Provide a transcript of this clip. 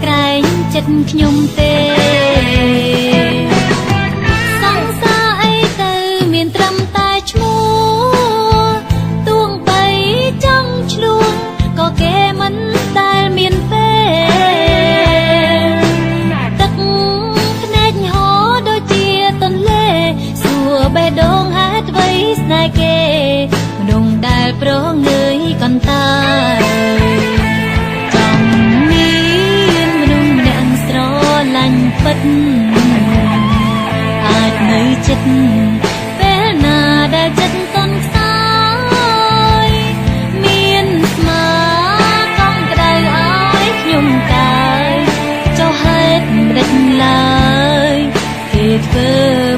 ក្រែងចិត្តខ្ញុំទេសង្សារអីទៅមានត្រឹមតែឈ្មោះទួងបីចង់ឆ្លួងក៏គេមិនដែលមានពេលទឹកភ្នែកហោដូចជាទន្លេសួរបេះដូងហេតុអ្វីស្នេហ៍គេមនុស្សដែលប្រងើយកន្តើយពិតអាចនៅចិត្តពេលណាដែលចិត្តតន់ខ្សោយមានស្មាកង់ក្តៅឲ្យខ្ញុំកាយចុះហេតុម្ដេចឡើយគេធ្វើ